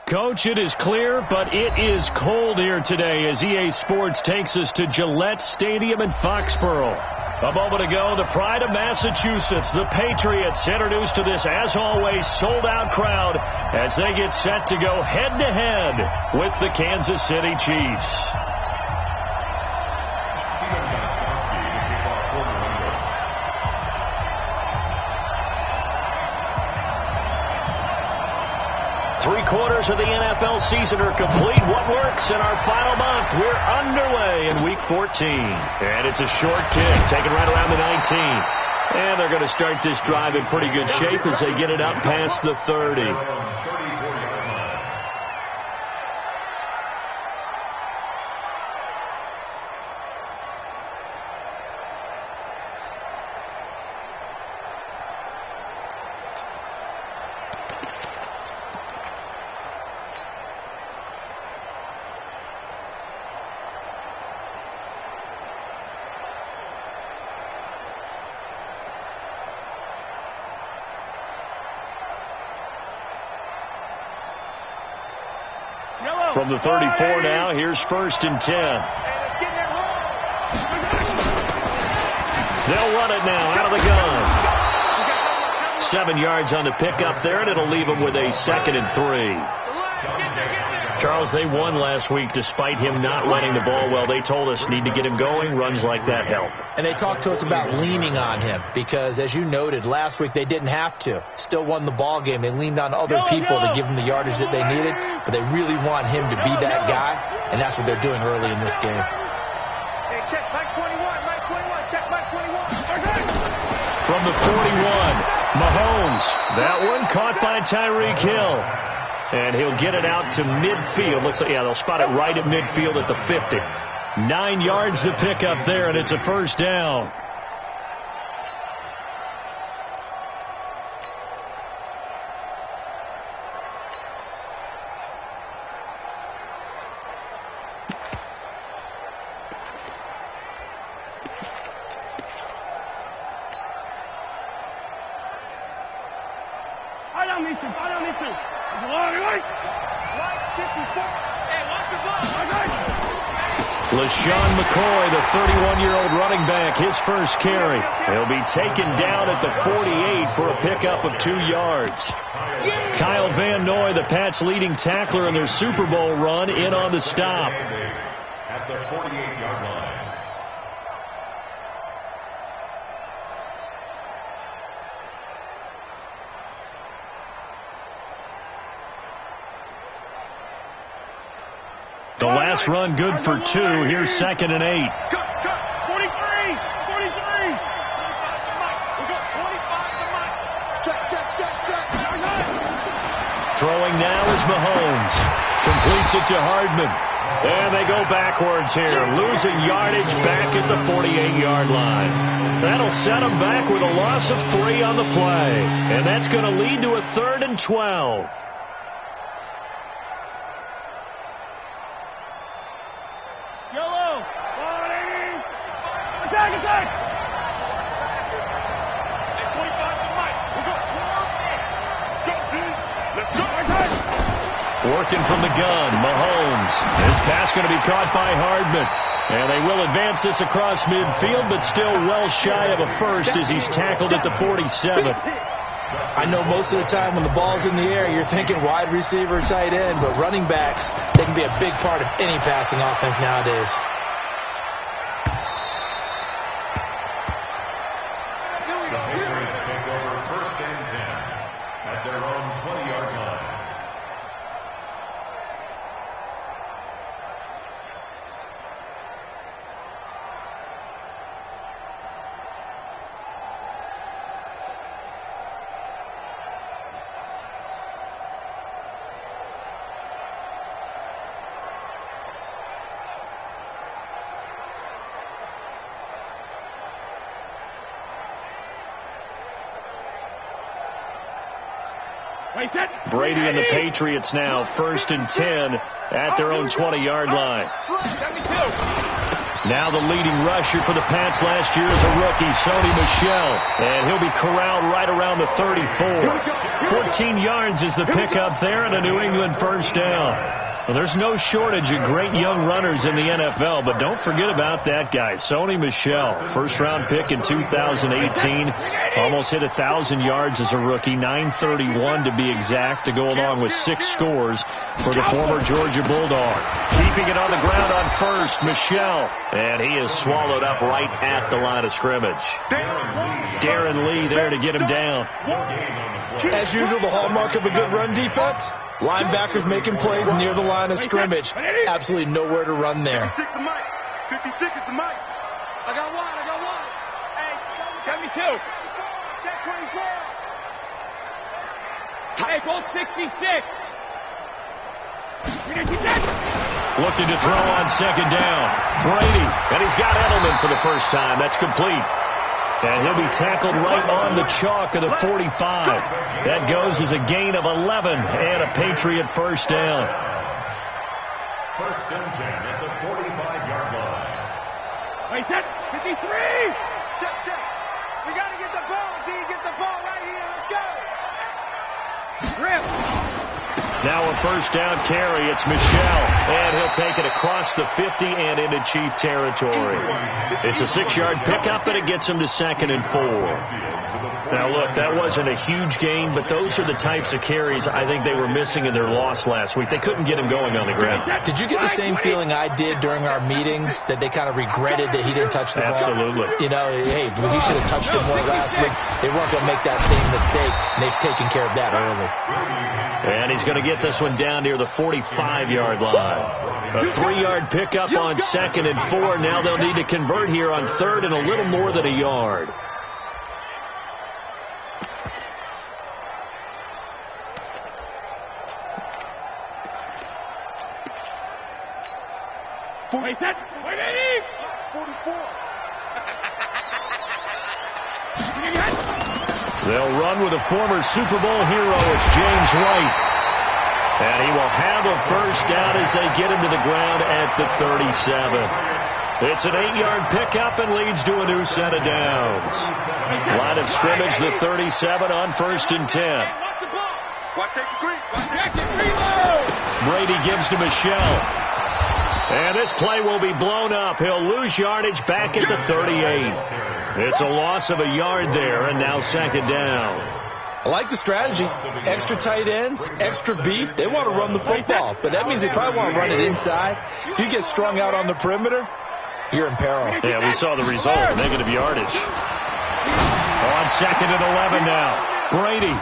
Coach, it is clear, but it is cold here today as EA Sports takes us to Gillette Stadium in Foxborough. A moment ago, the pride of Massachusetts, the Patriots, introduced to this, as always, sold-out crowd as they get set to go head-to-head with the Kansas City Chiefs. Three-quarters of the NFL season are complete. What works in our final month? We're underway in Week 14. And it's a short kick, taken right around the 19. And they're going to start this drive in pretty good shape as they get it up past the 30. From the 34 now, here's 1st and 10. They'll run it now out of the gun. 7 yards on the pickup there, and it'll leave them with a 2nd and 3. Charles, they won last week despite him not running the ball well. They told us need to get him going. Runs like that help. And they talked to us about leaning on him because, as you noted, last week they didn't have to. Still won the ball game. They leaned on other people to give them the yardage that they needed, but they really want him to be that guy, and that's what they're doing early in this game. Hey, check Mike 21, Mike 21, check Mike 21. From the 41, Mahomes. That one caught by Tyreek Hill. And he'll get it out to midfield. Looks like, yeah, they'll spot it right at midfield at the 50. 9 yards to pick up there, and it's a 1st down. LaShawn McCoy, the 31-year-old running back, his first carry. He'll be taken down at the 48 for a pickup of 2 yards. Kyle Van Noy, the Pats' leading tackler in their Super Bowl run, in on the stop. At the 48-yard line. The last run good for 2. Here's 2nd and 8. Cut, 43, 43. Check. Throwing now is Mahomes. Completes it to Hardman. And they go backwards here, losing yardage back at the 48-yard line. That'll set them back with a loss of 3 on the play. And that's going to lead to a 3rd and 12. Attack! At 25 to Mike. We'll go 12. Let's go. Working from the gun, Mahomes. This pass going to be caught by Hardman. And they will advance this across midfield, but still well shy of a first as he's tackled at the 47. I know most of the time when the ball's in the air, you're thinking wide receiver, tight end, but running backs, they can be a big part of any passing offense nowadays. Brady and the Patriots now 1st and 10 at their own 20-yard line. Now the leading rusher for the Pats last year is a rookie, Sony Michel. And he'll be corralled right around the 34. 14 yards is the pickup there and a New England first down. Well, there's no shortage of great young runners in the NFL, but don't forget about that guy, Sony Michel. First-round pick in 2018. Almost hit 1,000 yards as a rookie, 931 to be exact, to go along with 6 scores for the former Georgia Bulldog. Keeping it on the ground on first, Michel. And he is swallowed up right at the line of scrimmage. Darren Lee there to get him down. As usual, the hallmark of a good run defense. Linebackers making plays near the line of scrimmage. Absolutely nowhere to run there. 56 is the mic. 56 is the mic. I got one. Hey, got me two. Check 24. Hey, goal 66. Looking to throw on second down. Brady. And he's got Edelman for the first time. That's complete. And he'll be tackled right on the chalk of the 45. That goes as a gain of 11 and a Patriot first down. First and 10 at the 45-yard line. Wait, 53. Check. We got to get the ball. D, get the ball right here. Let's go. Rip. Now a first down carry. It's Michel. And he'll take it across the 50 and into Chief territory. It's a 6-yard pickup, and it gets him to 2nd and 4. Now, look, that wasn't a huge gain, but those are the types of carries I think they were missing in their loss last week. They couldn't get him going on the ground. Did you get the same feeling I did during our meetings, that they kind of regretted that he didn't touch the ball? Absolutely. You know, hey, he should have touched it more last week. They weren't going to make that same mistake, and they've taken care of that early. And he's going to get this one down near the 45-yard line. A 3-yard pickup on 2nd and 4. Now they'll need to convert here on 3rd and a little more than a yard. Wait, 44. They'll run with a former Super Bowl hero. It's James White. And he will have a first down as they get him to the ground at the 37. It's an 8-yard pickup and leads to a new set of downs. Line of scrimmage, the 37 on 1st and 10. Watch safety three. Brady gives to Michel. And this play will be blown up. He'll lose yardage back at the 38. It's a loss of a yard there, and now 2nd down. I like the strategy. Extra tight ends, extra beef. They want to run the football, but that means they probably want to run it inside. If you get strung out on the perimeter, you're in peril. Yeah, we saw the result, negative yardage. On 2nd and 11 now. Brady.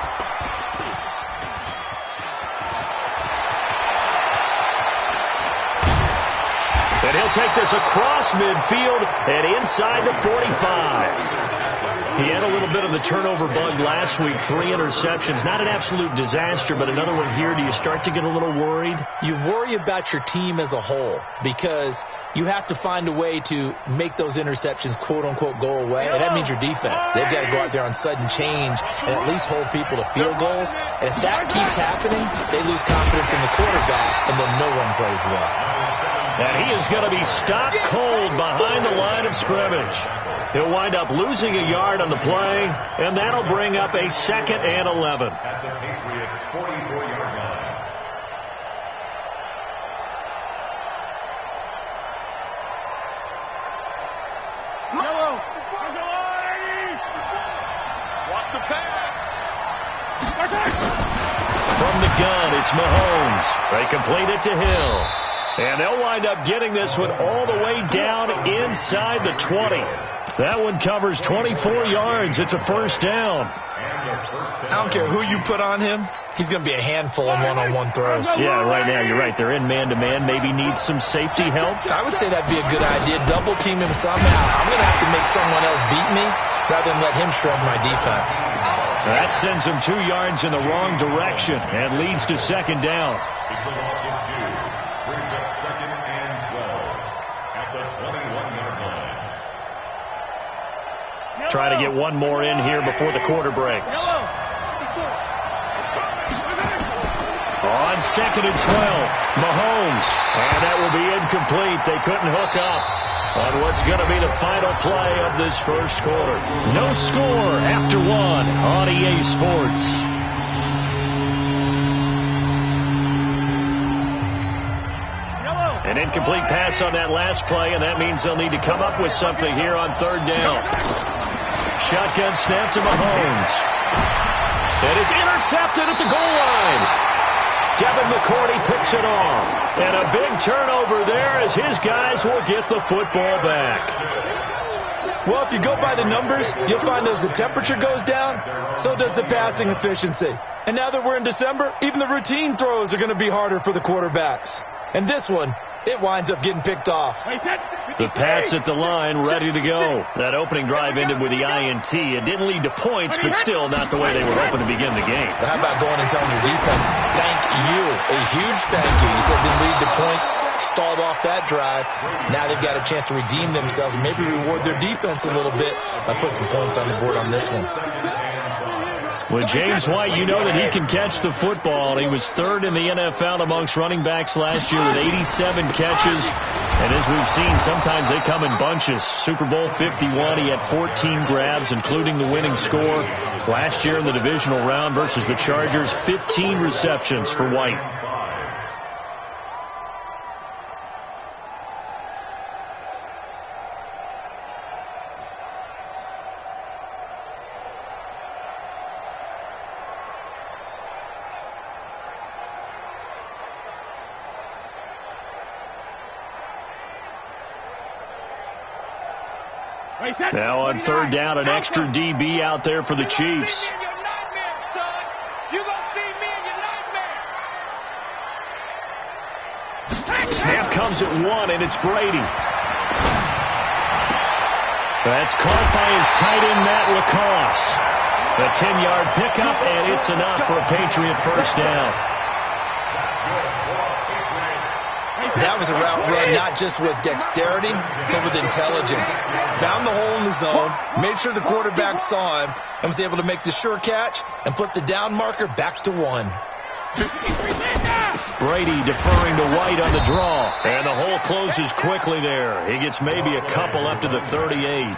And he'll take this across midfield and inside the 45. He had a little bit of the turnover bug last week, 3 interceptions. Not an absolute disaster, but another one here. Do you start to get a little worried? You worry about your team as a whole because you have to find a way to make those interceptions, quote-unquote, go away. And that means your defense. They've got to go out there on sudden change and at least hold people to field goals. And if that keeps happening, they lose confidence in the quarterback, and then no one plays well. And he is going to be stopped cold behind the line of scrimmage. He'll wind up losing a yard on the play, and that'll bring up a 2nd and 11. At the Patriots' 44-yard line. Watch the pass. From the gun, it's Mahomes. They complete it to Hill. And they'll wind up getting this one all the way down inside the 20. That one covers 24 yards. It's a first down. I don't care who you put on him. He's going to be a handful in one-on-one throws. Yeah, right now, you're right. They're in man-to-man. Maybe needs some safety help. I would say that'd be a good idea. Double team him somehow. I'm going to have to make someone else beat me rather than let him shred my defense. That sends him 2 yards in the wrong direction and leads to 2nd down. It's a loss of 2. Brings up 2nd and 12 at the 21-yard line. Trying to get one more in here before the quarter breaks. On 2nd and 12, Mahomes. And that will be incomplete. They couldn't hook up. on what's going to be the final play of this first quarter. No score after one on EA Sports. An incomplete pass on that last play, and that means they'll need to come up with something here on third down. Shotgun snap to Mahomes. And it's intercepted at the goal line. Devin McCourty picks it off. And a big turnover there as his guys will get the football back. Well, if you go by the numbers, you'll find as the temperature goes down, so does the passing efficiency. And now that we're in December, even the routine throws are going to be harder for the quarterbacks. And this one, it winds up getting picked off. The Pats at the line, ready to go. That opening drive ended with the INT. It didn't lead to points, but still not the way they were hoping to begin the game. But how about going and telling your defense, thank you, a huge thank you. You said it didn't lead to points, stalled off that drive. Now they've got a chance to redeem themselves and maybe reward their defense a little bit by putting some points on the board on this one. With James White, you know that he can catch the football. He was third in the NFL amongst running backs last year with 87 catches. And as we've seen, sometimes they come in bunches. Super Bowl 51, he had 14 grabs, including the winning score. Last year in the divisional round versus the Chargers, 15 receptions for White. Now on third down, an extra DB out there for the Chiefs. Snap comes at one, and it's Brady. That's caught by his tight end, Matt LaCosse. A 10-yard pickup, and it's enough for a Patriot first down. That was a route run not just with dexterity, but with intelligence. Found the hole in the zone, made sure the quarterback saw him, and was able to make the sure catch and flip the down marker back to one. Brady deferring to White on the draw. And the hole closes quickly there. He gets maybe a couple up to the 38.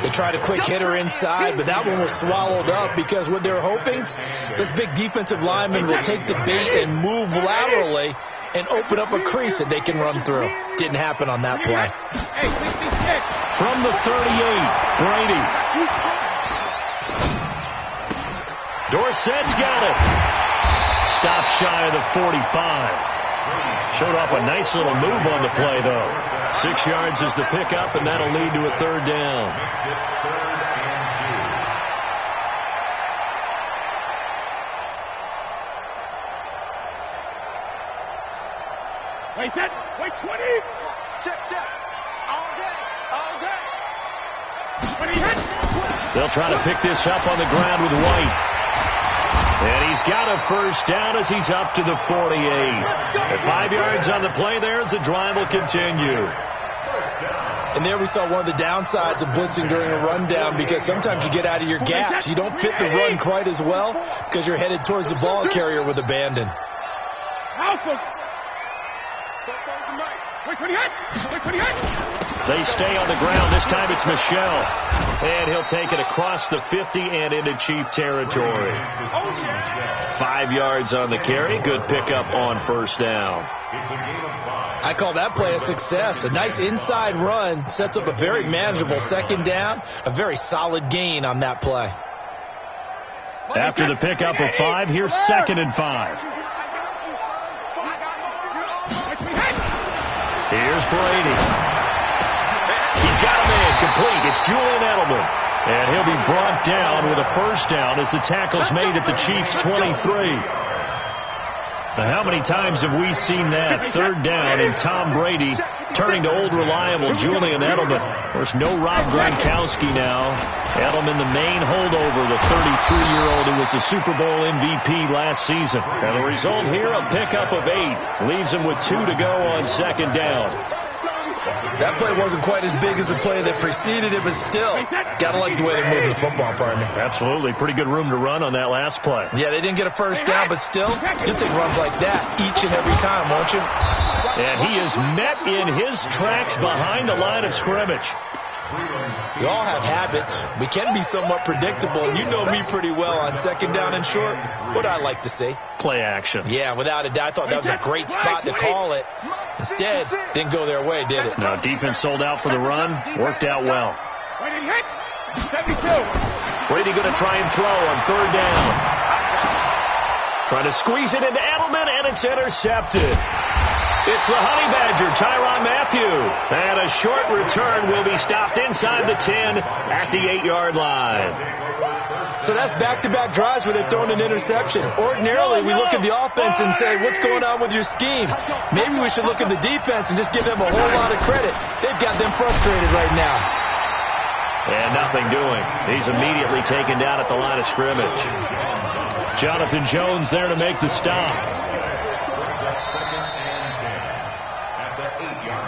They tried a quick hitter inside, but that one was swallowed up because what they're hoping, this big defensive lineman will take the bait and move laterally and open up a crease that they can run through. Didn't happen on that play. From the 38, Brady. Dorsett's got it. Stopped shy of the 45. Showed off a nice little move on the play, though. 6 yards is the pickup, and that'll lead to a third down. Wait, set. Wait, 20. Check. All day. 20 hit. They'll try to pick this up on the ground with White. And he's got a first down as he's up to the 48. At 5 yards on the play there as the drive will continue. And there we saw one of the downsides of blitzing during a rundown, because sometimes you get out of your gaps. You don't fit the run quite as well because you're headed towards the ball carrier with abandon. They stay on the ground. This time it's Michel. And he'll take it across the 50 and into Chief territory. 5 yards on the carry. Good pickup on first down. I call that play a success. A nice inside run sets up a very manageable second down. A very solid gain on that play. After the pickup of 5, here's 2nd and 5. Here's Brady. He's got a man complete. It's Julian Edelman. And he'll be brought down with a first down as the tackle's made at the Chiefs' 23. Now, how many times have we seen that? Third down and Tom Brady turning to old reliable Julian Edelman. Of course, no Rob Gronkowski now. Edelman, the main holdover, the 33-year-old who was the Super Bowl MVP last season. And the result here, a pickup of 8. Leaves him with 2 to go on second down. That play wasn't quite as big as the play that preceded it, but still, got to like the way they're moving the football, partner. Absolutely. Pretty good room to run on that last play. Yeah, they didn't get a first down, but still, you'll take runs like that each and every time, won't you? And he is met in his tracks behind the line of scrimmage. We all have habits. We can be somewhat predictable, and you know me pretty well on second down and short. What I like to see. Play action. Yeah, without a doubt. I thought that was a great spot to call it. Instead, didn't go their way, did it? No, defense sold out for the run. Worked out well. Brady going to try and throw on third down. Trying to squeeze it into Edelman, and it's intercepted. It's the Honey Badger, Tyrann Mathieu. And a short return will be stopped inside the 10 at the 8-yard line. So that's back-to-back drives where they're throwing an interception. Ordinarily, we look at the offense and say, what's going on with your scheme? Maybe we should look at the defense and just give them a whole lot of credit. They've got them frustrated right now. And nothing doing. He's immediately taken down at the line of scrimmage. Jonathan Jones there to make the stop.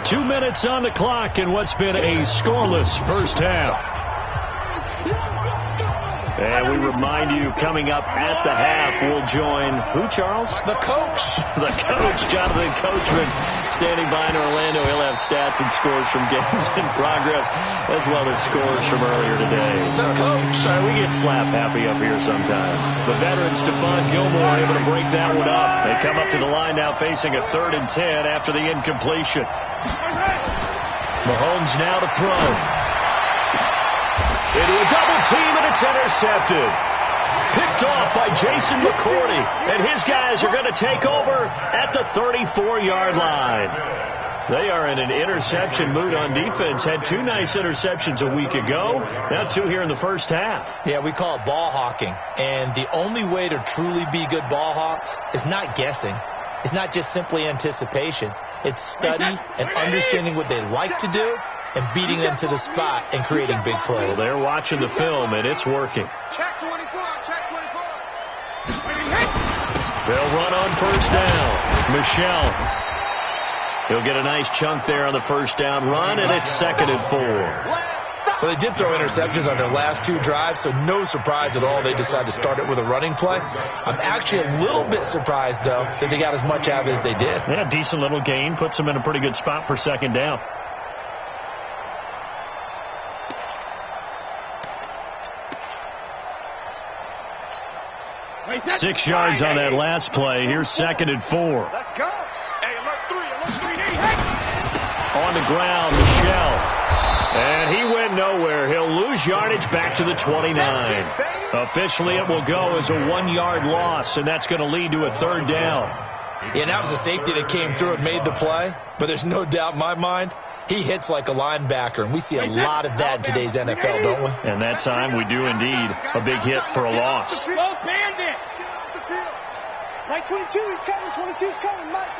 2 minutes on the clock in what's been a scoreless first half. And we remind you, coming up at the half, we'll join who, Charles? The coach. The coach, Jonathan Coachman, standing by in Orlando. He'll have stats and scores from games in progress, as well as scores from earlier today. The coach. We get slap happy up here sometimes. The veteran Stephon Gilmore able to break that one up. They come up to the line now facing a 3rd and 10 after the incompletion. Mahomes now to throw. Into a double team, and it's intercepted. Picked off by Jason McCourty. And his guys are going to take over at the 34-yard line. They are in an interception mood on defense. Had 2 nice interceptions a week ago. Now 2 here in the first half. Yeah, we call it ball hawking. And the only way to truly be good ball hawks is not guessing. It's not just simply anticipation. It's study and understanding what they like to do and beating them to the spot and creating big plays. Well, they're watching the film, and it's working. Check 24, check 24. They'll run on first down. Michelle. He'll get a nice chunk there on the first down run, and it's 2nd and 4. Well, they did throw interceptions on their last 2 drives, so no surprise at all they decided to start it with a running play. I'm actually a little bit surprised, though, that they got as much out of it as they did. Yeah, decent little gain. Puts them in a pretty good spot for 2nd down. Wait, 6 yards on that last play. Here's 2nd and 4. Let's go. Hey, alert 3, hey. On the ground, Michelle. And he went nowhere. He'll lose yardage back to the 29. Officially, it will go as a 1-yard loss, and that's going to lead to a 3rd down. Yeah, that was a safety that came through and made the play, but there's no doubt in my mind he hits like a linebacker, and we see a lot of that in today's NFL, don't we? And that time we do indeed. A big hit for a loss. Slow bandit. Get off the field. Mike 22, he's coming. 22's coming. Mike.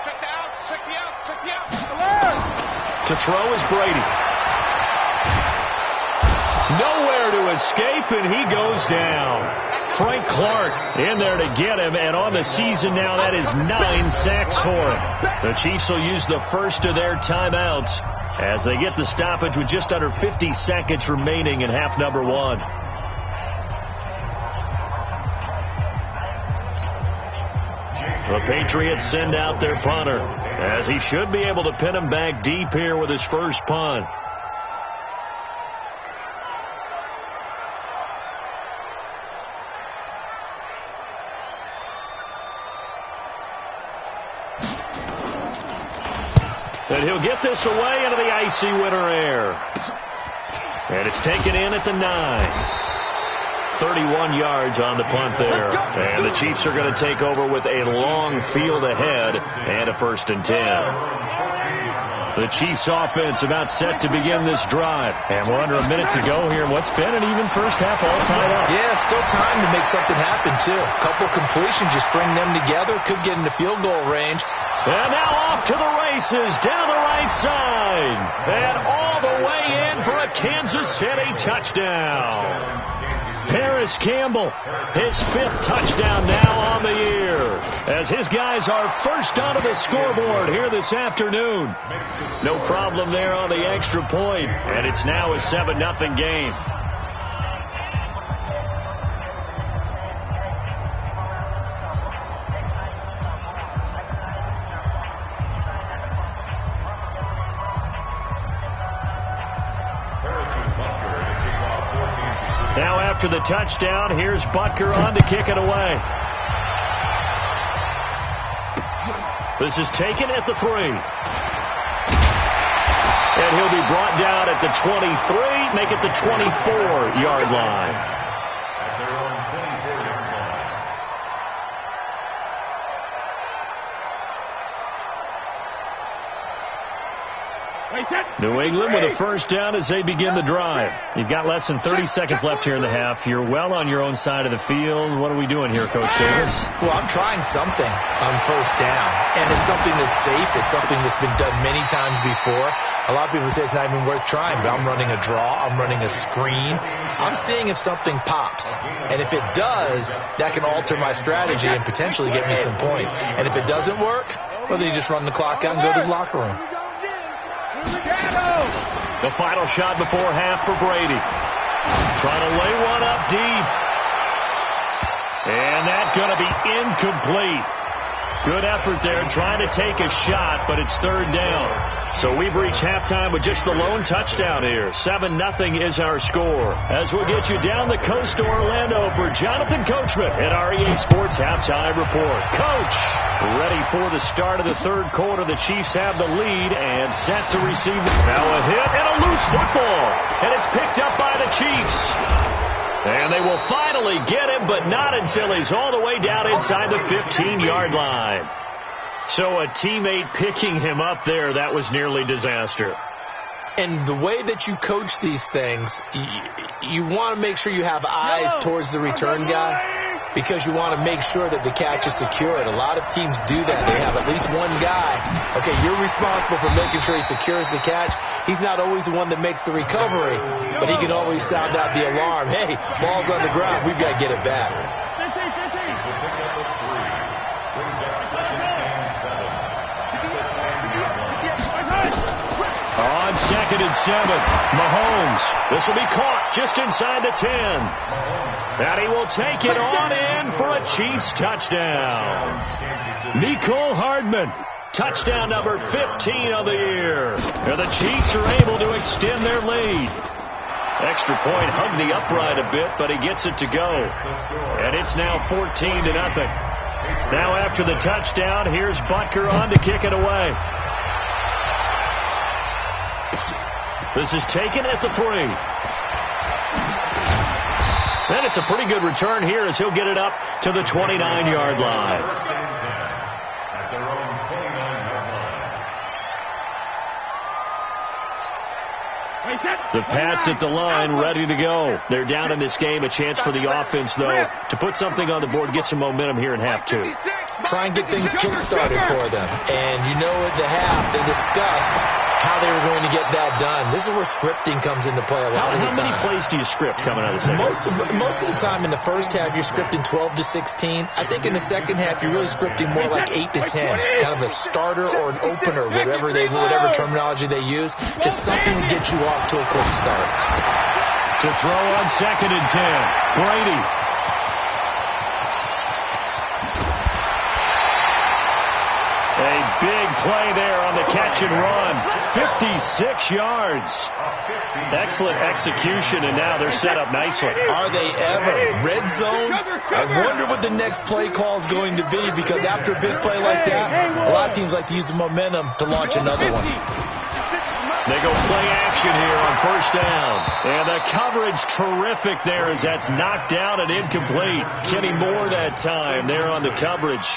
Check the out. Check the out. Check the out. To throw is Brady. Nowhere to escape, and he goes down. Frank Clark in there to get him, and on the season now, that is 9 sacks for him. The Chiefs will use the first of their timeouts as they get the stoppage with just under 50 seconds remaining in half number 1. The Patriots send out their punter, as he should be able to pin him back deep here with his first punt. And he'll get this away into the icy winter air. And it's taken in at the 9. 31 yards on the punt there. And the Chiefs are going to take over with a long field ahead and a 1st and 10. The Chiefs offense about set to begin this drive. And we're under a minute to go here in what's been an even first half, all tied up. Yeah, still time to make something happen, too. A couple completions, you string them together, could get into field goal range. And now off to the races down the right side. And all the way in for a Kansas City touchdown. Paris Campbell, his 5th touchdown now on the year, as his guys are first onto the scoreboard here this afternoon. No problem there on the extra point, and it's now a 7-0 game. Now after the touchdown, here's Butker on to kick it away. This is taken at the 3. And he'll be brought down at the 23, make it the 24-yard line. At their own 24-yard line. New England with a first down as they begin the drive. You've got less than 30 seconds left here in the half. You're well on your own side of the field. What are we doing here, Coach Davis? Well, I'm trying something on first down, and it's something that's safe. It's something that's been done many times before. A lot of people say it's not even worth trying, but I'm running a draw. I'm running a screen. I'm seeing if something pops, and if it does, that can alter my strategy and potentially get me some points. And if it doesn't work, well, then you just run the clock out and go to the locker room. The final shot before half for Brady. Trying to lay one up deep. And that's going to be incomplete. Good effort there trying to take a shot, but it's 3rd down. So we've reached halftime with just the lone touchdown here. 7-0 is our score. As we'll get you down the coast to Orlando for Jonathan Coachman at our EA Sports Halftime Report. Coach, ready for the start of the 3rd quarter. The Chiefs have the lead and set to receive. Now a hit and a loose football. And it's picked up by the Chiefs. And they will finally get him, but not until he's all the way down inside the 15-yard line. So a teammate picking him up there, that was nearly disaster. And the way that you coach these things, you want to make sure you have eyes towards the return guy, because you want to make sure that the catch is secured. A lot of teams do that. They have at least one guy. Okay, you're responsible for making sure he secures the catch. He's not always the one that makes the recovery, but he can always sound out the alarm. Hey, ball's on the ground. We've got to get it back. On 2nd and 7, Mahomes. This will be caught just inside the 10. And he will take it on in for a Chiefs touchdown. Mecole Hardman, touchdown number 15 of the year. And the Chiefs are able to extend their lead. Extra point hugged the upright a bit, but he gets it to go. And it's now 14-0. Now after the touchdown, here's Butker on to kick it away. This is taken at the 3. And it's a pretty good return here as he'll get it up to the 29-yard line. At their own 29-yard line. The Pats at the line, ready to go. They're down in this game. A chance for the offense, though, to put something on the board, get some momentum here in half 2. Try and get things kick-started for them. And you know at the half, they discussed how they were going to get that done. This is where scripting comes into play a lot of the time. How many plays do you script coming out of the second? Most of the time in the first half, you're scripting 12 to 16. I think in the second half, you're really scripting more like 8 to 10. Kind of a starter or an opener, whatever terminology they use. Just something to get you off to a quick start. To throw on 2nd and 10. Brady. A big play there on the catch and run. 56 yards. Excellent execution, and now they're set up nicely. Are they ever? Red zone? I wonder what the next play call is going to be, because after a big play like that, a lot of teams like to use the momentum to launch another one. They go play action here on first down. And the coverage terrific there as that's knocked down and incomplete. Kenny Moore that time there on the coverage.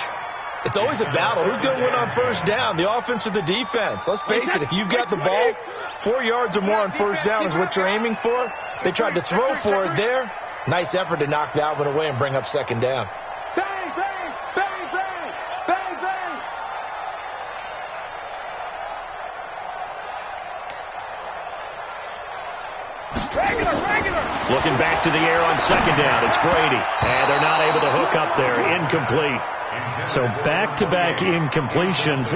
It's always a battle. Who's going to win on first down, the offense or the defense? Let's face it, if you've got the ball, 4 yards or more on first down is what you're aiming for. They tried to throw for it there. Nice effort to knock that one away and bring up second down. Bang, bang, bang, bang, bang, bang. Looking looking back to the air on second down. It's Brady. And they're not able to hook up there. Incomplete. So back-to-back incompletions.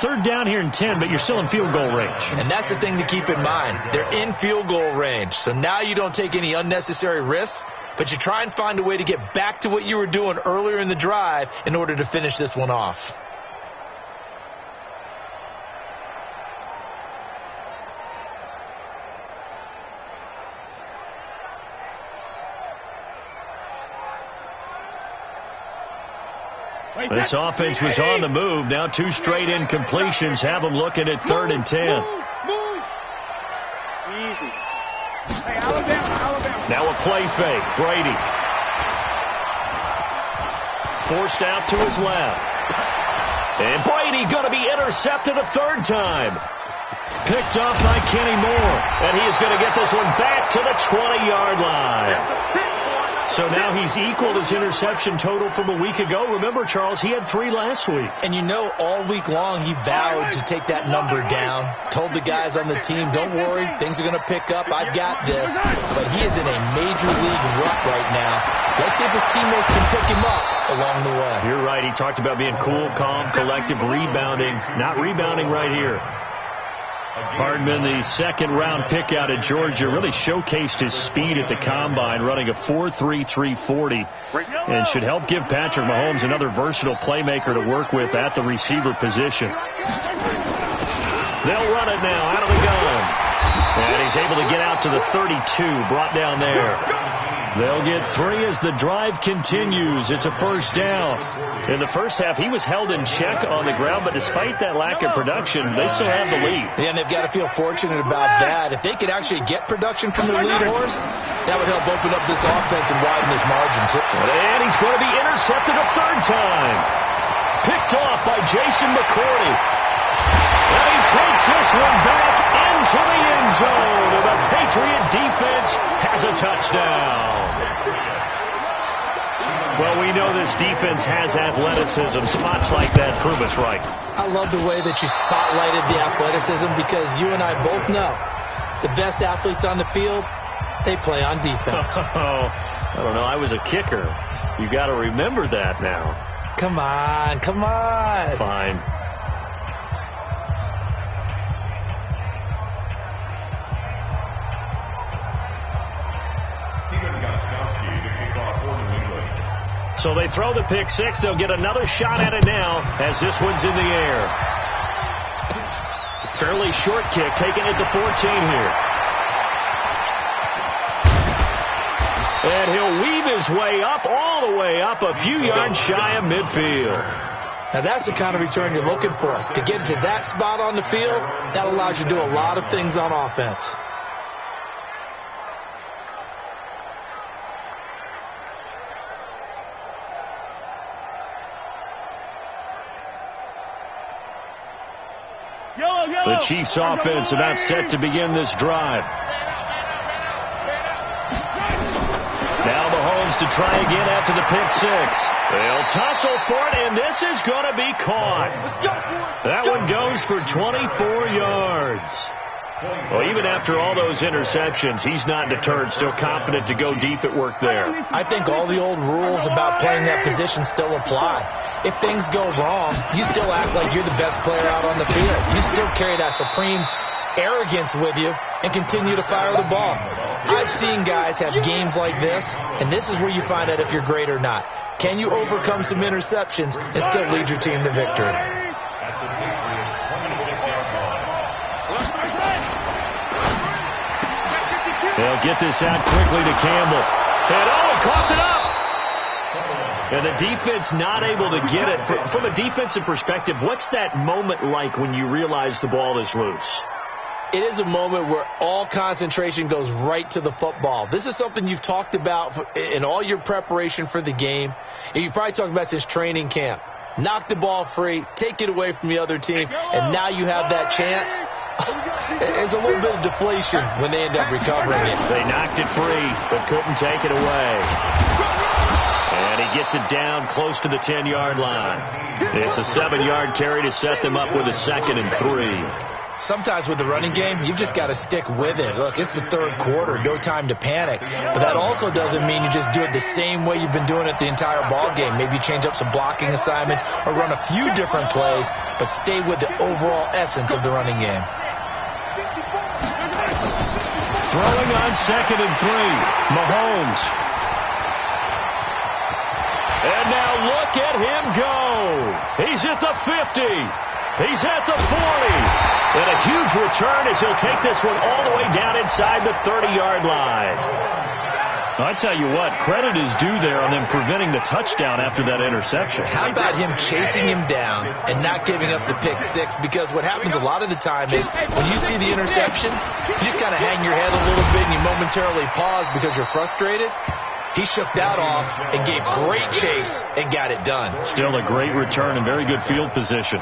Third down here and 10, but you're still in field goal range. And that's the thing to keep in mind. They're in field goal range. So now you don't take any unnecessary risks, but you try and find a way to get back to what you were doing earlier in the drive in order to finish this one off. This offense was on the move. Now 2 straight incompletions have them looking at 3rd and 10. Easy. Hey, Alabama. Now a play fake. Brady. Forced out to his left. And Brady going to be intercepted a 3rd time. Picked off by Kenny Moore. And he is going to get this one back to the 20-yard line. So now he's equaled his interception total from a week ago. Remember, Charles, he had 3 last week. And you know, all week long he vowed to take that number down. Told the guys on the team, don't worry, things are going to pick up. I've got this. But he is in a major league rut right now. Let's see if his teammates can pick him up along the way. You're right. He talked about being cool, calm, collective, rebounding. Not rebounding right here. Hardman, the second-round pick out of Georgia, really showcased his speed at the combine, running a 4.3 340, and should help give Patrick Mahomes another versatile playmaker to work with at the receiver position. They'll run it now out of the gun. And he's able to get out to the 32, brought down there. They'll get 3 as the drive continues. It's a first down. In the first half, he was held in check on the ground, but despite that lack of production, they still have the lead. Yeah, and they've got to feel fortunate about that. If they could actually get production from their lead horse, that would help open up this offense and widen this margin, too. And he's going to be intercepted a 3rd time. Picked off by Jason McCourty. And he takes this one back into the end zone. And the Patriot defense has a touchdown. Well, we know this defense has athleticism. Spots like that prove us right. I love the way that you spotlighted the athleticism because you and I both know the best athletes on the field, they play on defense. I don't know. I was a kicker. You got to remember that now. Come on, come on. Fine. So they throw the pick 6. They'll get another shot at it now as this one's in the air. Fairly short kick, taking it to 14 here. And he'll weave his way up, all the way up, a few yards shy of midfield. Now that's the kind of return you're looking for. To get to that spot on the field, that allows you to do a lot of things on offense. The Chiefs offense about set to begin this drive. Now Mahomes to try again after the pick 6. They'll tussle for it, and this is going to be caught. That one goes for 24 yards. Well, even after all those interceptions, he's not deterred, still confident to go deep at work there. I think all the old rules about playing that position still apply. If things go wrong, you still act like you're the best player out on the field. You still carry that supreme arrogance with you and continue to fire the ball. I've seen guys have games like this, and this is where you find out if you're great or not. Can you overcome some interceptions and still lead your team to victory? They'll get this out quickly to Campbell. And caught it up. And the defense not able to get it. From a defensive perspective, what's that moment like when you realize the ball is loose? It is a moment where all concentration goes right to the football. This is something you've talked about in all your preparation for the game. And you probably talked about since training camp. Knock the ball free, take it away from the other team, and now you have that chance. There's a little bit of deflation when they end up recovering it. They knocked it free, but couldn't take it away. And he gets it down close to the 10-yard line. It's a 7-yard carry to set them up with a 2nd and 3. Sometimes with the running game, you've just got to stick with it. Look, it's the third quarter, no time to panic. But that also doesn't mean you just do it the same way you've been doing it the entire ball game. Maybe you change up some blocking assignments or run a few different plays, but stay with the overall essence of the running game. Throwing on 2nd and 3, Mahomes. And now look at him go. He's at the 50. He's at the 40. And a huge return as he'll take this one all the way down inside the 30-yard line. I tell you what, credit is due there on them preventing the touchdown after that interception. How about him chasing him down and not giving up the pick six? Because what happens a lot of the time is when you see the interception, you just kind of hang your head a little bit and you momentarily pause because you're frustrated. He shook that off and gave great chase and got it done. Still a great return and very good field position.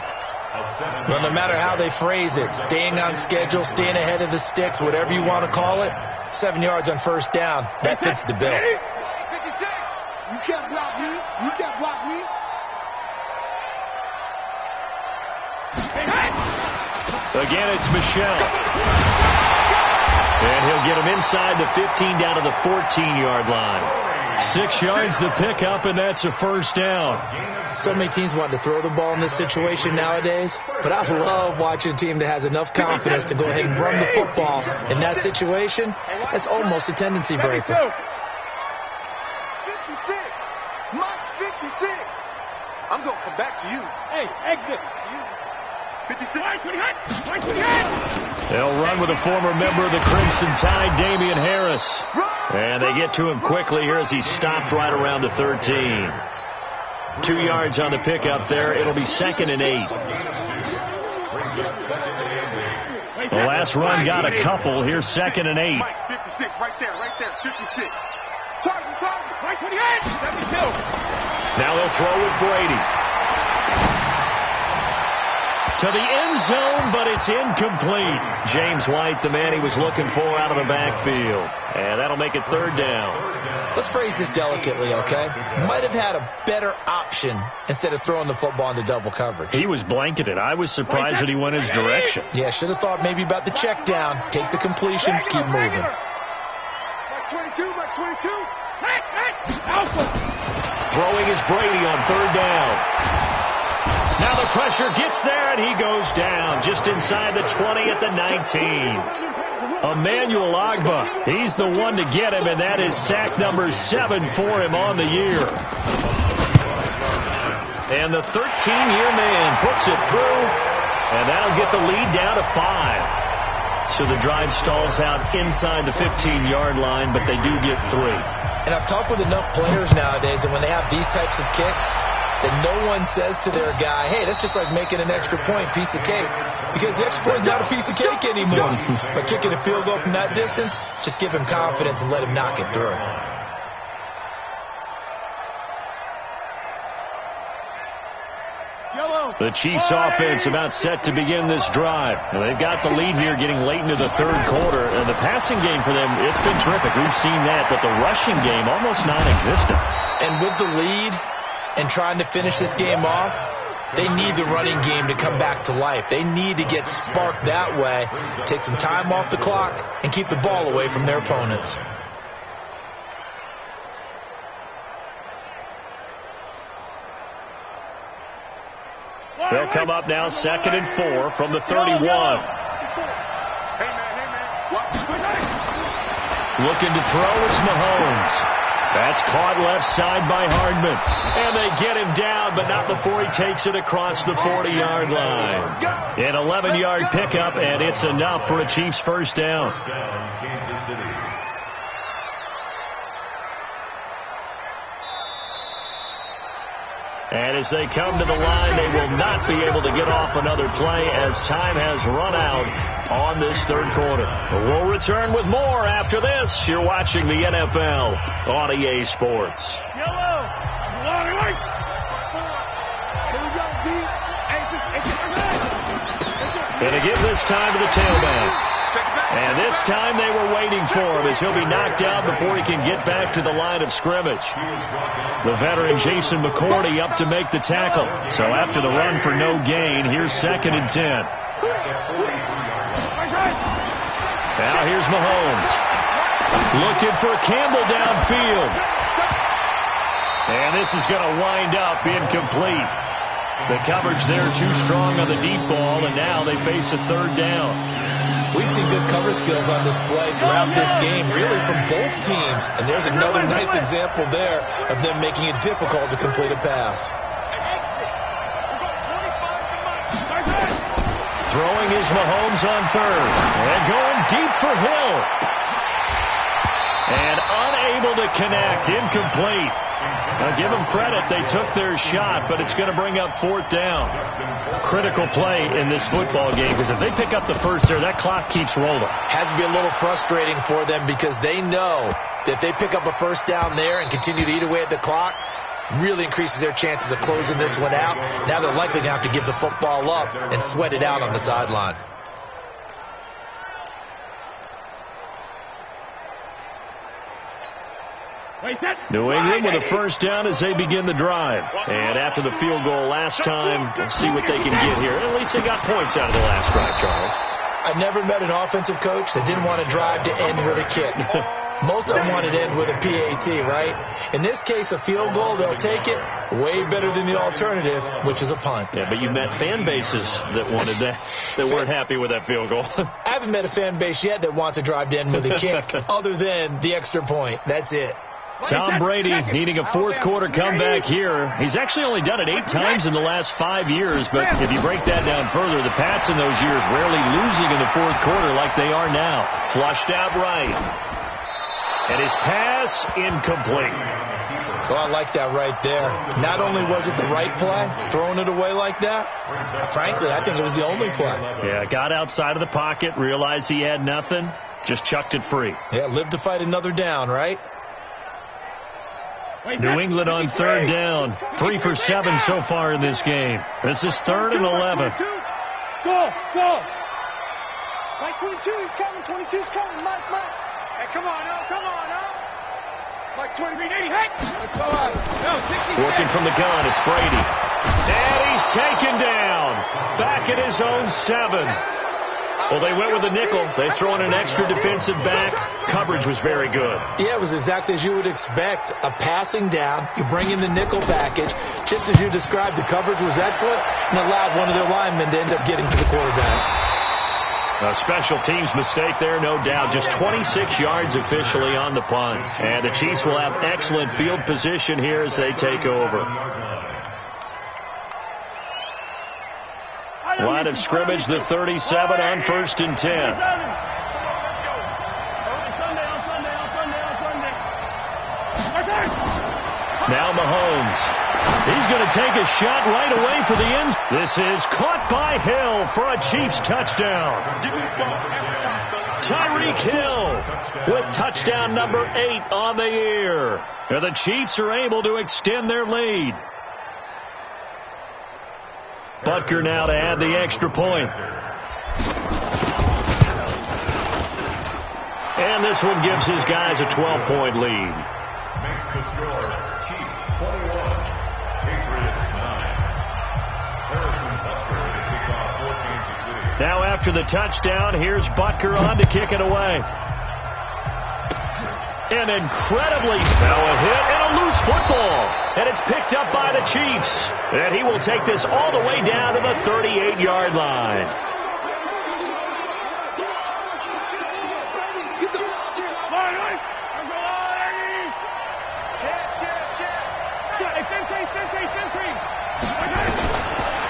Well, no matter how they phrase it, staying on schedule, staying ahead of the sticks, whatever you want to call it, 7 yards on first down, that fits the bill. 56. You can't block me. You can't block me. Again, it's Michel. And he'll get him inside the 15 down to the 14-yard line. 6 yards the pickup, and that's a first down. So many teams want to throw the ball in this situation nowadays, but I love watching a team that has enough confidence to go ahead and run the football. In that situation, that's almost a tendency breaker. 56. Mike's 56. I'm going to come back to you. Hey, exit. 56. They'll run with a former member of the Crimson Tide, Damian Harris. And they get to him quickly here as he stopped right around the 13. 2 yards on the pickup there. It'll be 2nd and 8. The last run got a couple. Here's 2nd and 8. Mike, 56, right there, 56. Target, right to the edge. Now they'll throw with Brady. To the end zone, but it's incomplete. James White, the man he was looking for out of the backfield. And that'll make it 3rd down. Let's phrase this delicately, okay? Might have had a better option instead of throwing the football into double coverage. He was blanketed. I was surprised that he went his direction. Yeah, should have thought maybe about the check down. Take the completion, keep moving. Mike 22, Mike 22. Throwing is Brady on 3rd down. Now the pressure gets there, and he goes down just inside the 20 at the 19. Emmanuel Ogbah, he's the one to get him, and that is sack number 7 for him on the year. And the 13-year man puts it through, and that'll get the lead down to 5. So the drive stalls out inside the 15-yard line, but they do get 3. And I've talked with enough players nowadays, and when they have these types of kicks, that no one says to their guy, hey, that's just like making an extra point, piece of cake. Because the extra point is not a piece of cake anymore. But kicking a field goal from that distance, just give him confidence and let him knock it through. The Chiefs offense about set to begin this drive. And they've got the lead here getting late into the 3rd quarter. And the passing game for them, it's been terrific. We've seen that. But the rushing game, almost non-existent. And with the lead and trying to finish this game off, they need the running game to come back to life. They need to get sparked that way, take some time off the clock, and keep the ball away from their opponents. They'll come up now 2nd and 4 from the 31. Looking to throw is Mahomes. That's caught left side by Hardman. And they get him down, but not before he takes it across the 40-yard line. An 11-yard pickup, and it's enough for a Chiefs first down. And as they come to the line, they will not be able to get off another play as time has run out on this 3rd quarter. But we'll return with more after this. You're watching the NFL on EA Sports. Yellow. And to give this time to the tailback. And this time they were waiting for him as he'll be knocked out before he can get back to the line of scrimmage. The veteran Jason McCourty up to make the tackle. So after the run for no gain, here's 2nd and 10. Now here's Mahomes. Looking for Campbell downfield. And this is going to wind up incomplete. The coverage there too strong on the deep ball, and now they face a third down. We've seen good cover skills on display throughout this game, really from both teams. And there's another nice example there of them making it difficult to complete a pass. Throwing is Mahomes on third. And going deep for Hill. And unable to connect. Incomplete. Now give them credit. They took their shot, but it's going to bring up fourth down. Critical play in this football game, because if they pick up the first there, that clock keeps rolling. Has to be a little frustrating for them because they know that if they pick up a first down there and continue to eat away at the clock, really increases their chances of closing this one out. Now they're likely going to have to give the football up and sweat it out on the sideline. New England with a first down as they begin the drive. And after the field goal last time, we'll see what they can get here. At least they got points out of the last drive, Charles. I've never met an offensive coach that didn't want to drive to end with a kick. Most of them wanted to end with a PAT, right? In this case, a field goal, they'll take it. Way better than the alternative, which is a punt. Yeah, but you met fan bases that wanted that, that weren't happy with that field goal. I haven't met a fan base yet that wants to drive to end with a kick other than the extra point. That's it. Tom Brady needing a fourth quarter comeback here. He's actually only done it 8 times in the last 5 years, but if you break that down further, the Pats in those years rarely losing in the fourth quarter like they are now. Flushed out right. And his pass incomplete. Oh, I like that right there. Not only was it the right play, throwing it away like that, frankly, I think it was the only play. Yeah, got outside of the pocket, realized he had nothing, just chucked it free. Yeah, live to fight another down, right? New England on third down. 3 for 7 so far in this game. This is 3rd and 11. Go. Mike 22, he's coming. 22's coming. Mike. Hey, come on now. Mike 23, 80. Hey! Working from the gun, it's Brady. And he's taken down. Back at his own 7. Well, they went with the nickel. They throw in an extra defensive back. Coverage was very good. Yeah, it was exactly as you would expect. A passing down. You bring in the nickel package. Just as you described, the coverage was excellent and allowed one of their linemen to end up getting to the quarterback. A special teams mistake there, no doubt. Just 26 yards officially on the punt. And the Chiefs will have excellent field position here as they take over. Line of scrimmage, the 37 on 1st and 10. Now Mahomes. He's going to take a shot right away for the end. This is caught by Hill for a Chiefs touchdown. Tyreek Hill with touchdown number 8 on the year. And the Chiefs are able to extend their lead. Butker now to add the extra point. And this one gives his guys a 12-point lead. Makes the score Chiefs 21, Patriots 9. Harrison Butker to kick off for Kansas City. Now after the touchdown, here's Butker on to kick it away. And incredibly, now a hit and a loose football. And it's picked up by the Chiefs. And he will take this all the way down to the 38-yard line.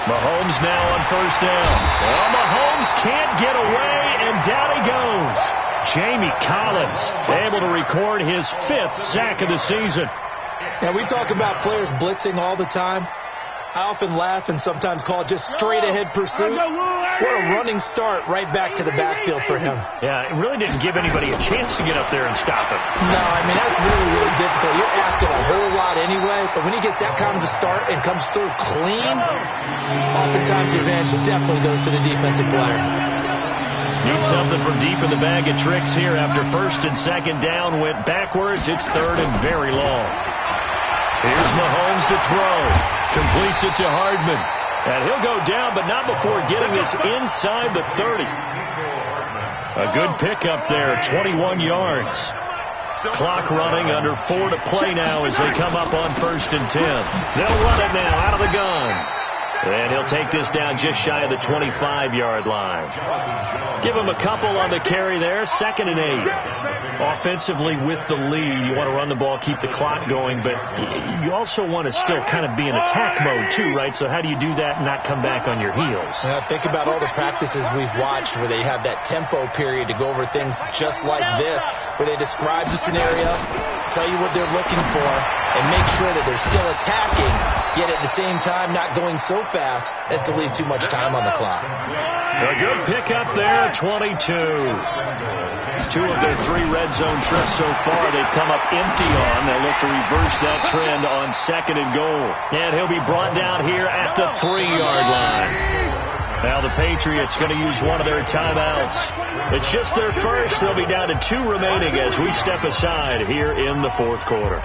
Mahomes now on 1st down. Well, Mahomes can't get away, and down he goes. Jamie Collins able to record his 5th sack of the season. Now, we talk about players blitzing all the time. I often laugh and sometimes call it just straight-ahead pursuit. What a running start right back to the backfield for him. Yeah, it really didn't give anybody a chance to get up there and stop him. No, I mean, that's really, really difficult. You're asking a whole lot anyway, but when he gets that kind of a start and comes through clean, oftentimes the advantage definitely goes to the defensive player. Need something from deep in the bag of tricks here after 1st and 2nd down went backwards. It's 3rd and very long. Here's Mahomes to throw. Completes it to Hardman. And he'll go down, but not before getting this inside the 30. A good pickup there, 21 yards. Clock running, under 4 to play now as they come up on 1st and 10. They'll run it now out of the gun. And he'll take this down just shy of the 25-yard line. Give him a couple on the carry there. 2nd and 8. Offensively with the lead, you want to run the ball, keep the clock going, but you also want to still kind of be in attack mode too, right? So how do you do that and not come back on your heels? Think about all the practices we've watched where they have that tempo period to go over things just like this, where they describe the scenario, tell you what they're looking for, and make sure that they're still attacking, yet at the same time not going so fast as to leave too much time on the clock. A good pickup there, 22. 2 of their 3 red zone trips so far they've come up empty on. They'll look to reverse that trend on 2nd and goal. And he'll be brought down here at the 3-yard line. Now the Patriots going to use one of their timeouts. It's just their first. They'll be down to 2 remaining as we step aside here in the 4th quarter.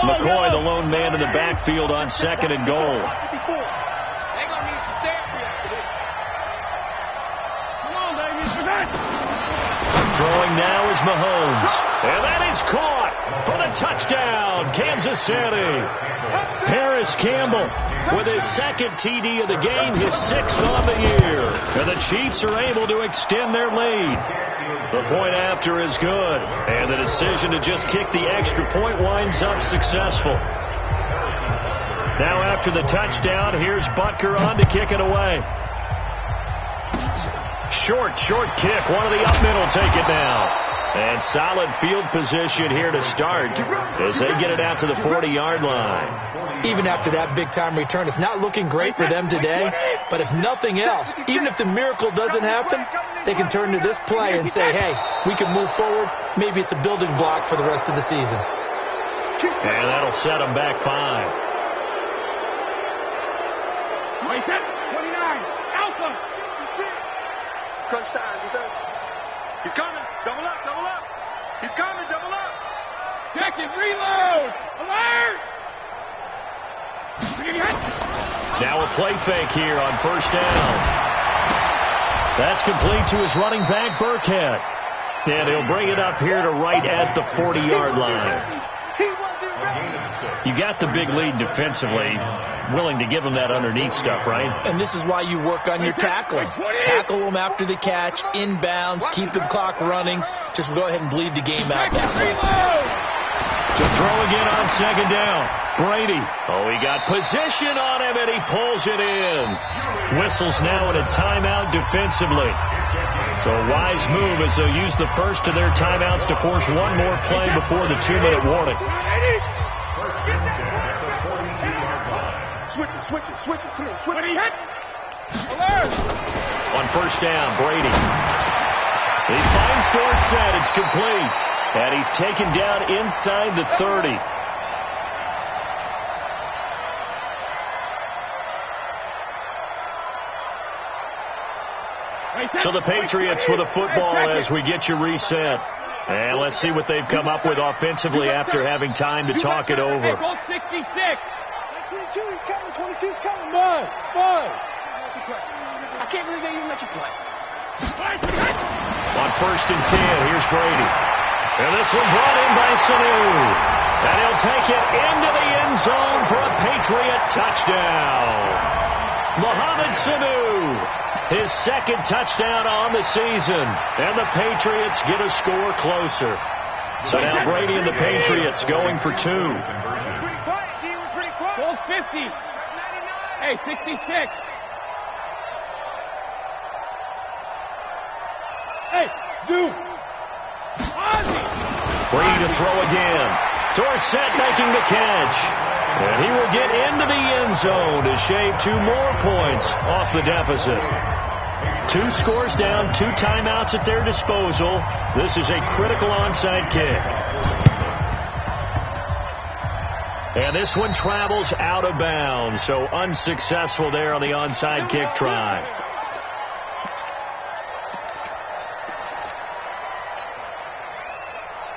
McCoy, the lone man in the backfield on 2nd and goal. Throwing now is Mahomes. And that is caught for the touchdown, Kansas City. Harris Campbell with his 2nd TD of the game, his 6th on the year. And the Chiefs are able to extend their lead. The point after is good. And the decision to just kick the extra point winds up successful. Now after the touchdown, here's Butker on to kick it away. Short kick. One of the up men will take it now. And solid field position here to start as they get it out to the 40-yard line. Even after that big-time return, it's not looking great for them today. But if nothing else, even if the miracle doesn't happen, they can turn to this play and say, hey, we can move forward. Maybe it's a building block for the rest of the season. And that'll set them back 5. 29. Alpha. Crunch time, defense. He's coming. Double up, double up. He's coming, double up. Check it, reload. Alert. Now a play fake here on 1st down. That's complete to his running back, Burkhead. And he'll bring it up here to right at the 40-yard line. You got the big lead defensively, willing to give them that underneath stuff, right? And this is why you work on your tackling. Tackle them after the catch, inbounds, keep the clock running. Just go ahead and bleed the game out that way. To throw again on 2nd down. Brady. Oh, he got position on him, and he pulls it in. Whistles now in a timeout defensively. So a wise move as they'll use the first of their timeouts to force one more play before the 2-minute warning. Switch it. Come on, switch it. Alert. On 1st down, Brady. He finds Dorsett. It's complete. And he's taken down inside the 30. So the Patriots with a football as we get you reset. And let's see what they've come up with offensively after having time to talk it over. 66. 22, he's coming. 22's coming. Boy. I can't believe they even let you play. On 1st and 10, here's Brady. And this one brought in by Sanu. And he'll take it into the end zone for a Patriot touchdown. Mohamed Sanu, his 2nd touchdown on the season. And the Patriots get a score closer. So now Brady and the Patriots going for 2. Pretty quiet, G. We're pretty quiet. Goal's 50. 99. Hey, 66. Hey, zoom. Brady to throw again. Dorsett making the catch. And he will get into the end zone to shave 2 more points off the deficit. 2 scores down, 2 timeouts at their disposal. This is a critical onside kick. And this one travels out of bounds, so unsuccessful there on the onside kick try.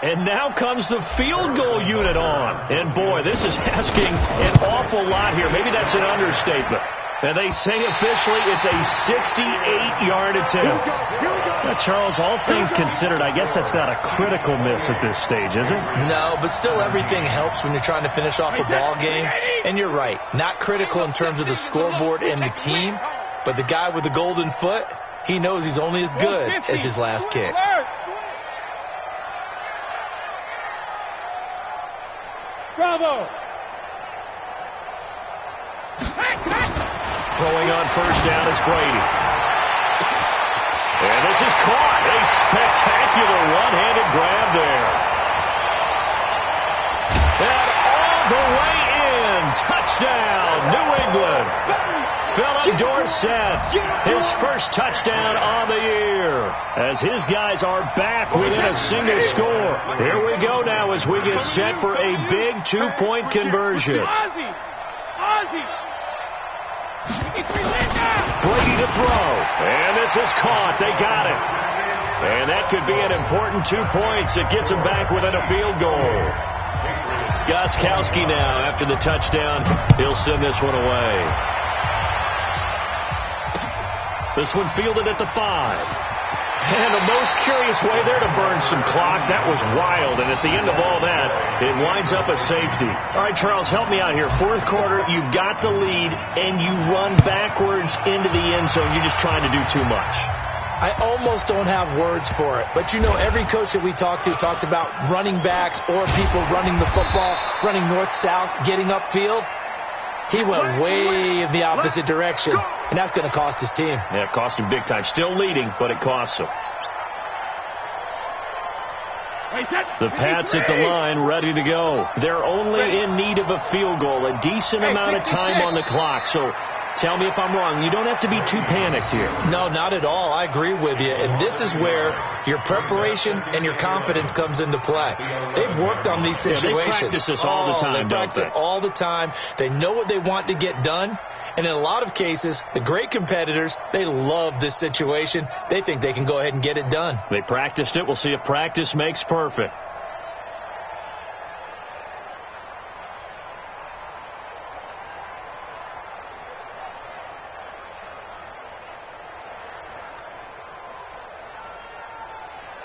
And now comes the field goal unit on. And, boy, this is asking an awful lot here. Maybe that's an understatement. And they say officially it's a 68-yard attempt. Now, Charles, all things considered, I guess that's not a critical miss at this stage, is it? No, but still everything helps when you're trying to finish off a ball game. And you're right, not critical in terms of the scoreboard and the team, but the guy with the golden foot, he knows he's only as good as his last kick. Bravo! Throwing on first down is Brady. And this is caught. A spectacular one-handed grab there. And all the way in. Touchdown, New England. Philip Dorsett, his first touchdown on the year. As his guys are back within a single score. Here we go now as we get set for a big two-point conversion. Brady to throw. And this is caught. They got it. And that could be an important 2 points. It gets them back within a field goal. Gostkowski now, after the touchdown, he'll send this one away. This one fielded at the 5. And the most curious way there to burn some clock. That was wild. And at the end of all that, it winds up a safety. All right, Charles, help me out here. Fourth quarter, you've got the lead, and you run backwards into the end zone. You're just trying to do too much. I almost don't have words for it. But, you know, every coach that we talk to talks about running backs or people running the football, running north-south, getting upfield. He went way in the opposite direction, and that's going to cost his team. Yeah, it cost him big time. Still leading, but it costs him. The Pats at the line, ready to go. They're only in need of a field goal, a decent amount of time on the clock. So tell me if I'm wrong. You don't have to be too panicked here. No, not at all. I agree with you. And this is where your preparation and your confidence comes into play. They've worked on these situations. Yeah, they practice this all the time, they practice it all the time. They know what they want to get done. And in a lot of cases, the great competitors, they love this situation. They think they can go ahead and get it done. They practiced it. We'll see if practice makes perfect.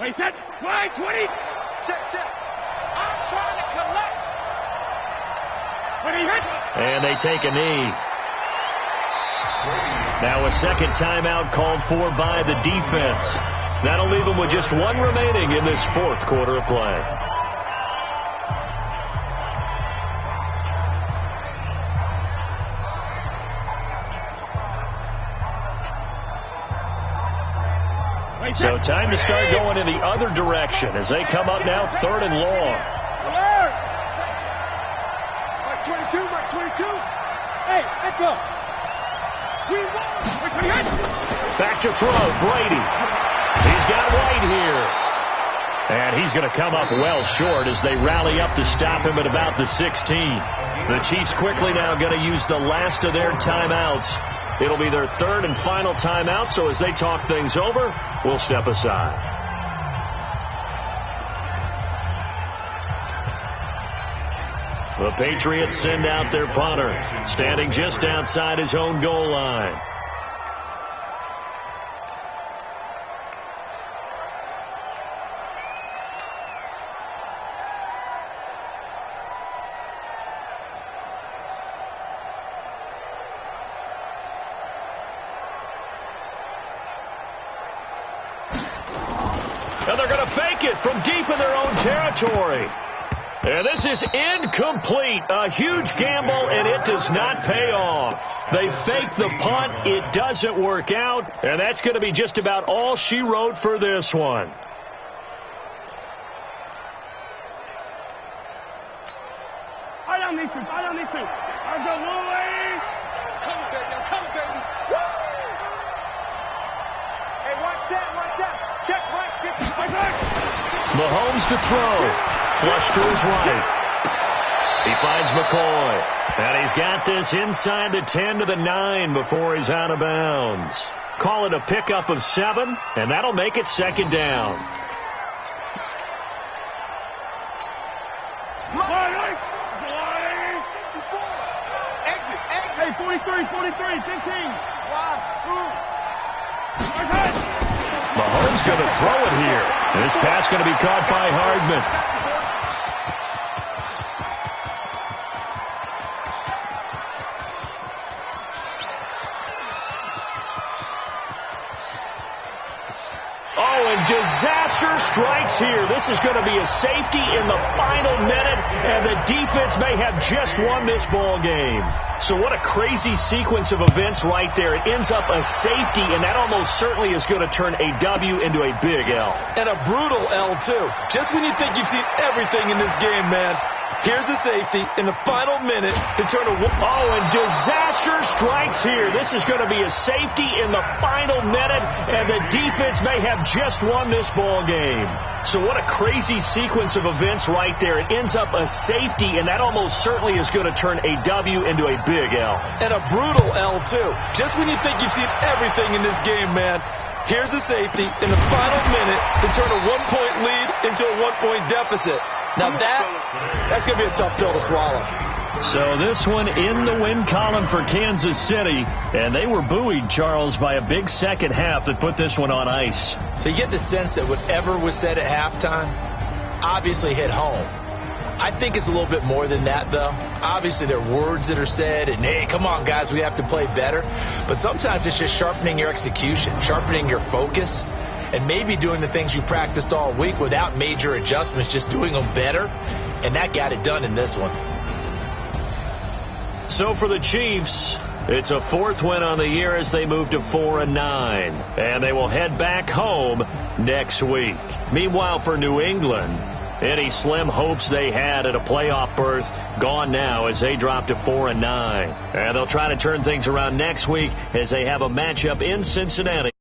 Wait, set. Wide, 20. Set. I'm trying to collect. When he hits. And they take a knee. Now a second timeout called for by the defense. That'll leave them with just one remaining in this fourth quarter of play. So time to start going in the other direction as they come up now third and long. Mark 22, Mark 22. Hey, let's go. Back to throw, Brady. He's got White here. And he's going to come up well short as they rally up to stop him at about the 16. The Chiefs quickly now going to use the last of their timeouts. It'll be their third and final timeout, so as they talk things over, we'll step aside. The Patriots send out their punter, standing just outside his own goal line. And they're going to fake it from deep in their own territory. And this is incomplete. A huge gamble, and it does not pay off. They fake the punt. It doesn't work out. And that's going to be just about all she wrote for this one. I don't need to. I'm the Louis. Come on, baby. Woo! Hey, watch that. Check right. Mahomes to throw. Flush to his right. He finds McCoy. And he's got this inside the 10 to the 9 before he's out of bounds. Call it a pickup of 7, and that'll make it second down. 43, 43, 15. Mahomes going to throw it here. This pass going to be caught by Hardman. Disaster strikes here. This is going to be a safety in the final minute, and the defense may have just won this ball game. So what a crazy sequence of events right there. It ends up a safety, and that almost certainly is going to turn a W into a big L. And a brutal L, too. Just when you think you've seen everything in this game, man. Here's the safety in the final minute to turn a... Oh, and disaster strikes here. This is going to be a safety in the final minute, and the defense may have just won this ball game. So what a crazy sequence of events right there. It ends up a safety, and that almost certainly is going to turn a W into a big L. And a brutal L, too. Just when you think you've seen everything in this game, man. Here's the safety in the final minute to turn a one-point lead into a one-point deficit. Now that's going to be a tough pill to swallow. So this one in the win column for Kansas City. And they were buoyed, Charles, by a big second half that put this one on ice. So you get the sense that whatever was said at halftime obviously hit home. I think it's a little bit more than that, though. Obviously, there are words that are said, and, hey, come on, guys, we have to play better. But sometimes it's just sharpening your execution, sharpening your focus, and maybe doing the things you practiced all week without major adjustments, just doing them better. And that got it done in this one. So for the Chiefs, it's a fourth win on the year as they move to 4-9. And they will head back home next week. Meanwhile, for New England, any slim hopes they had at a playoff berth gone now as they drop to 4-9. And they'll try to turn things around next week as they have a matchup in Cincinnati.